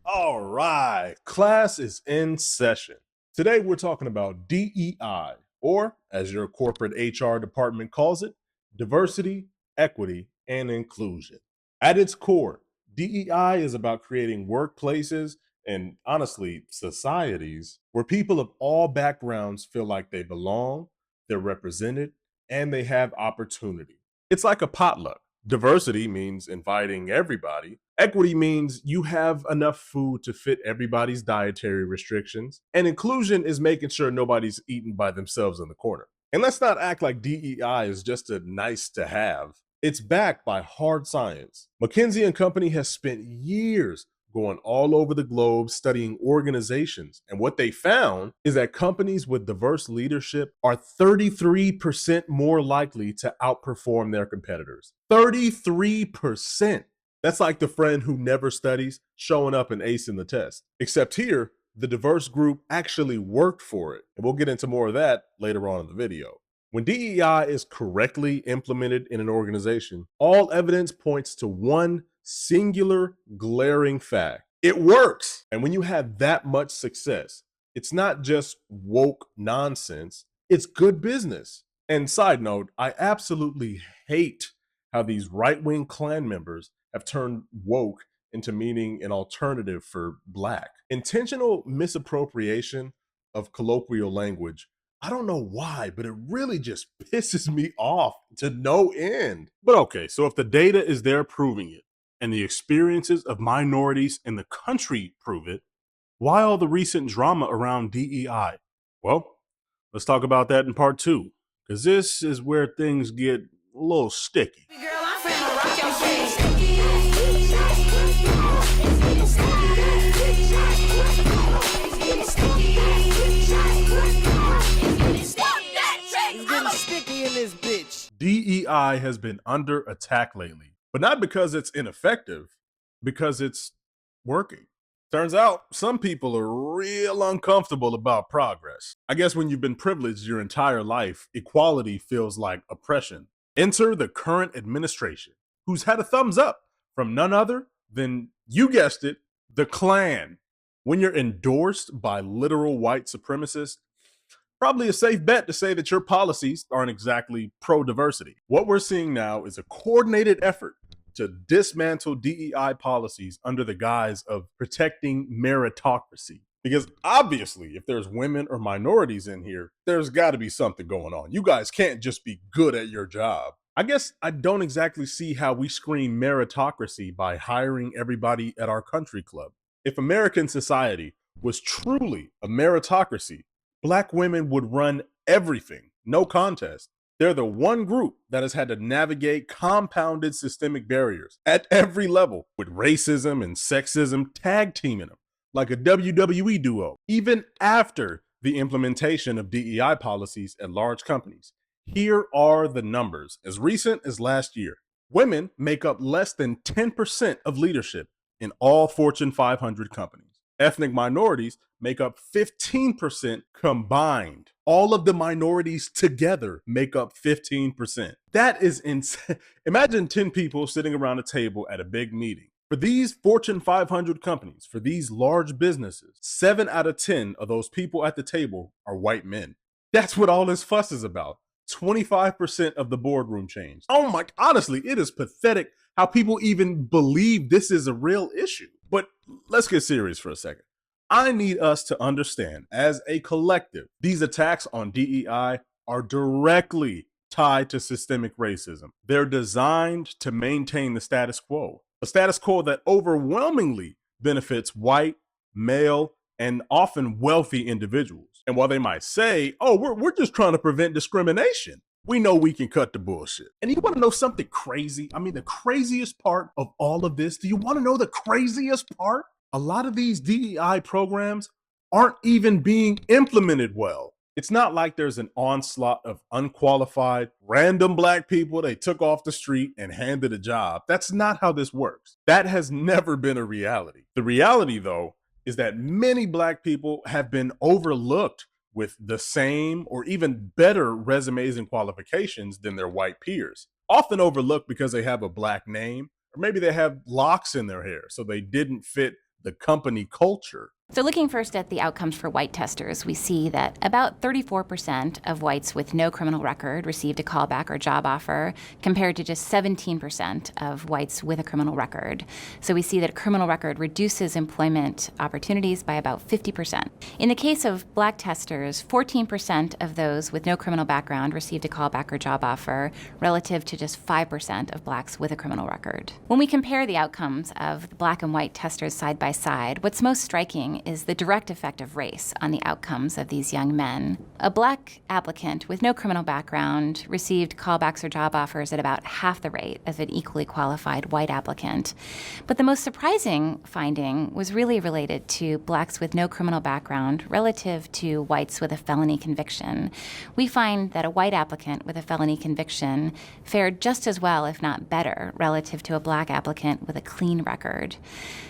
All right, class is in session. Today we're talking about DEI, or as your corporate HR department calls it, diversity, equity, and inclusion. At its core, DEI is about creating workplaces and honestly, societies where people of all backgrounds feel like they belong, they're represented, and they have opportunity. It's like a potluck. Diversity means inviting everybody. Equity means you have enough food to fit everybody's dietary restrictions. And inclusion is making sure nobody's eating by themselves in the corner. And let's not act like DEI is just a nice to have. It's backed by hard science. McKinsey and Company has spent years going all over the globe studying organizations. And what they found is that companies with diverse leadership are 33% more likely to outperform their competitors. 33%. That's like the friend who never studies showing up and acing the test. Except here, the diverse group actually worked for it. And we'll get into more of that later on in the video. When DEI is correctly implemented in an organization, all evidence points to one singular glaring fact. It works. And when you have that much success, it's not just woke nonsense, it's good business. And side note, I absolutely hate how these right-wing Klan members have turned woke into meaning an alternative for black. Intentional misappropriation of colloquial language, I don't know why, but it really just pisses me off to no end. But okay, so if the data is there proving it, and the experiences of minorities in the country prove it, why all the recent drama around DEI? Well, let's talk about that in part two, because this is where things get a little sticky. Girl, I'm finna rock your face. It's getting sticky in this bitch. DEI has been under attack lately, but not because it's ineffective, because it's working. Turns out some people are real uncomfortable about progress. I guess when you've been privileged your entire life, equality feels like oppression. Enter the current administration, who's had a thumbs up from none other than, you guessed it, the Klan. When you're endorsed by literal white supremacists, probably a safe bet to say that your policies aren't exactly pro-diversity. What we're seeing now is a coordinated effort to dismantle DEI policies under the guise of protecting meritocracy. Because obviously, if there's women or minorities in here, there's got to be something going on. You guys can't just be good at your job. I guess I don't exactly see how we scream meritocracy by hiring everybody at our country club. If American society was truly a meritocracy, Black women would run everything, no contest. They're the one group that has had to navigate compounded systemic barriers at every level, with racism and sexism tag teaming them like a WWE duo, even after the implementation of DEI policies at large companies. Here are the numbers. As recent as last year, women make up less than 10% of leadership in all Fortune 500 companies. Ethnic minorities make up 15% combined. All of the minorities together make up 15%. That is insane. Imagine 10 people sitting around a table at a big meeting. For these Fortune 500 companies, for these large businesses, 7 out of 10 of those people at the table are white men. That's what all this fuss is about. 25% of the boardroom changed. Oh my, honestly, it is pathetic how people even believe this is a real issue. But let's get serious for a second. I need us to understand, as a collective, these attacks on DEI are directly tied to systemic racism. They're designed to maintain the status quo, a status quo that overwhelmingly benefits white, male, and often wealthy individuals. And while they might say, oh, we're just trying to prevent discrimination, we know we can cut the bullshit. And you want to know something crazy? I mean, the craziest part of all of this, do you want to know the craziest part? A lot of these DEI programs aren't even being implemented well. It's not like there's an onslaught of unqualified, random Black people they took off the street and handed a job. That's not how this works. That has never been a reality. The reality, though, is that many Black people have been overlooked with the same or even better resumes and qualifications than their white peers. Often overlooked because they have a Black name, or maybe they have locks in their hair, so they didn't fit the company culture. So looking first at the outcomes for white testers, we see that about 34% of whites with no criminal record received a callback or job offer, compared to just 17% of whites with a criminal record. So we see that a criminal record reduces employment opportunities by about 50%. In the case of black testers, 14% of those with no criminal background received a callback or job offer, relative to just 5% of blacks with a criminal record. When we compare the outcomes of the black and white testers side by side, what's most striking is the direct effect of race on the outcomes of these young men. A black applicant with no criminal background received callbacks or job offers at about half the rate of an equally qualified white applicant. But the most surprising finding was really related to blacks with no criminal background relative to whites with a felony conviction. We find that a white applicant with a felony conviction fared just as well, if not better, relative to a black applicant with a clean record.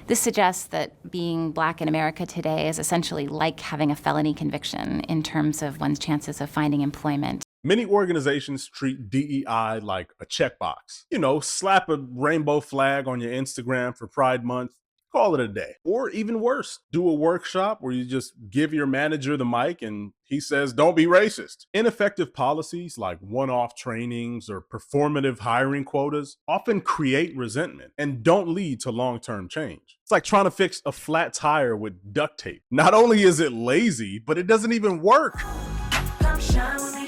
This suggests that being black in America today is essentially like having a felony conviction in terms of one's chances of finding employment. Many organizations treat DEI like a checkbox. Slap a rainbow flag on your Instagram for Pride Month, call it a day. Or even worse, do a workshop where you just give your manager the mic and he says, don't be racist. Ineffective policies like one-off trainings or performative hiring quotas often create resentment and don't lead to long-term change. It's like trying to fix a flat tire with duct tape. Not only is it lazy, but it doesn't even work. Come shine with me.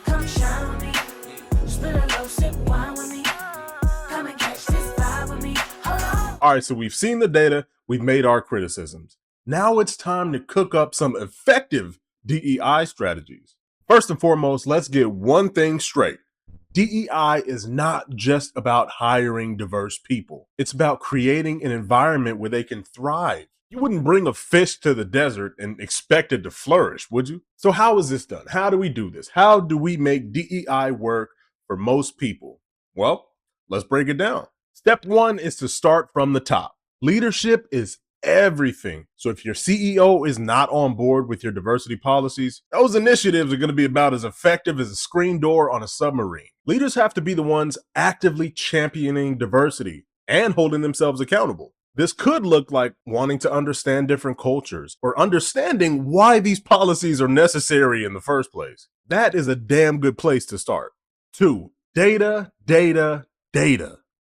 Come shine with me. Spit a low sip wine with me. Come and catch this vibe with me. Hold on. All right, so we've seen the data, we've made our criticisms. Now it's time to cook up some effective DEI strategies. First and foremost, let's get one thing straight. DEI is not just about hiring diverse people. It's about creating an environment where they can thrive. You wouldn't bring a fish to the desert and expect it to flourish, would you? So how is this done? How do we do this? How do we make DEI work for most people? Well, let's break it down. Step one is to start from the top. Leadership is everything. So if your CEO is not on board with your diversity policies, those initiatives are going to be about as effective as a screen door on a submarine. Leaders have to be the ones actively championing diversity and holding themselves accountable. This could look like wanting to understand different cultures or understanding why these policies are necessary in the first place. That is a damn good place to start. 2, data.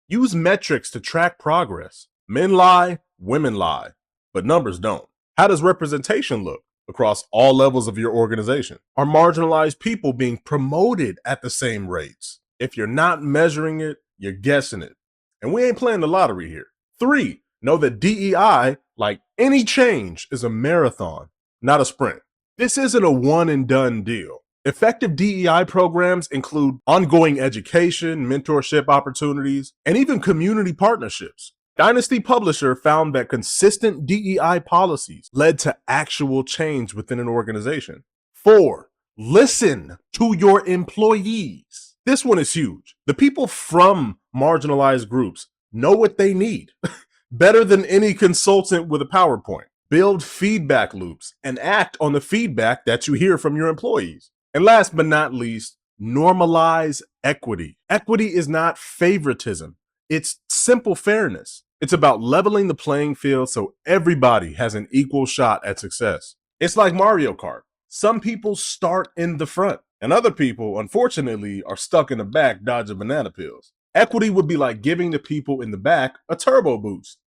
Use metrics to track progress. Men lie, women lie, but numbers don't. How does representation look across all levels of your organization? Are marginalized people being promoted at the same rates? If you're not measuring it, you're guessing it. And we ain't playing the lottery here. 3, know that DEI, like any change, is a marathon, not a sprint. This isn't a one and done deal. Effective DEI programs include ongoing education, mentorship opportunities, and even community partnerships. Dinasti Publisher found that consistent DEI policies led to actual change within an organization. 4, listen to your employees. This one is huge. The people from marginalized groups know what they need better than any consultant with a PowerPoint. Build feedback loops and act on the feedback that you hear from your employees. And last but not least, normalize equity. Equity is not favoritism. It's simple fairness. It's about leveling the playing field so everybody has an equal shot at success. It's like Mario Kart. Some people start in the front, and other people, unfortunately, are stuck in the back dodging banana peels. Equity would be like giving the people in the back a turbo boost.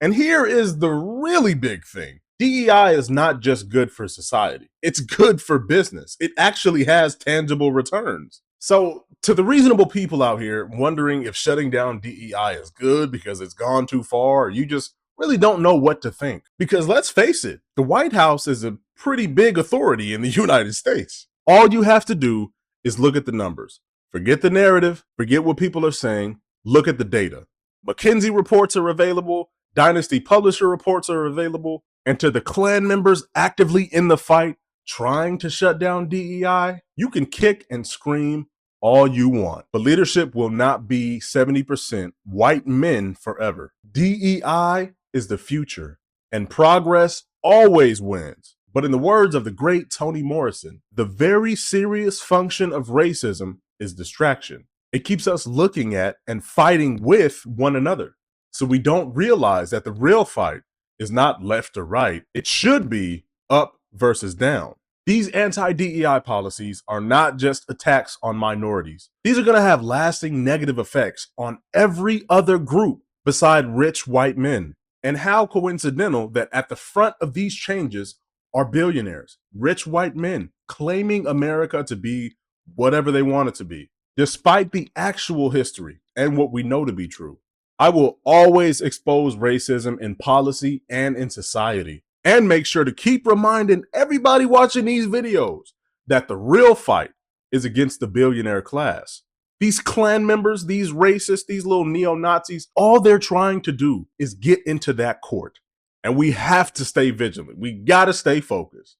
And here is the really big thing. DEI is not just good for society. It's good for business. It actually has tangible returns. So to the reasonable people out here wondering if shutting down DEI is good because it's gone too far, or you just really don't know what to think. Because let's face it, the White House is a pretty big authority in the United States. All you have to do is look at the numbers. Forget the narrative, forget what people are saying, look at the data. McKinsey reports are available, Dinasti Publisher reports are available, and to the Klan members actively in the fight, trying to shut down DEI, you can kick and scream all you want, but leadership will not be 70% white men forever. DEI is the future, and progress always wins. But in the words of the great Toni Morrison, the very serious function of racism is distraction. It keeps us looking at and fighting with one another. So we don't realize that the real fight is not left or right. It should be up versus down. These anti-DEI policies are not just attacks on minorities. These are going to have lasting negative effects on every other group beside rich white men. And how coincidental that at the front of these changes are billionaires, rich white men claiming America to be whatever they want it to be, despite the actual history and what we know to be true. I will always expose racism in policy and in society, and make sure to keep reminding everybody watching these videos that the real fight is against the billionaire class. These Klan members, these racists, these little neo-Nazis, all they're trying to do is get into that court. And we have to stay vigilant. We got to stay focused.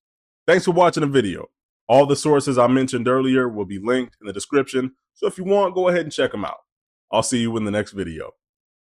Thanks for watching the video. All the sources I mentioned earlier will be linked in the description. So if you want, go ahead and check them out. I'll see you in the next video.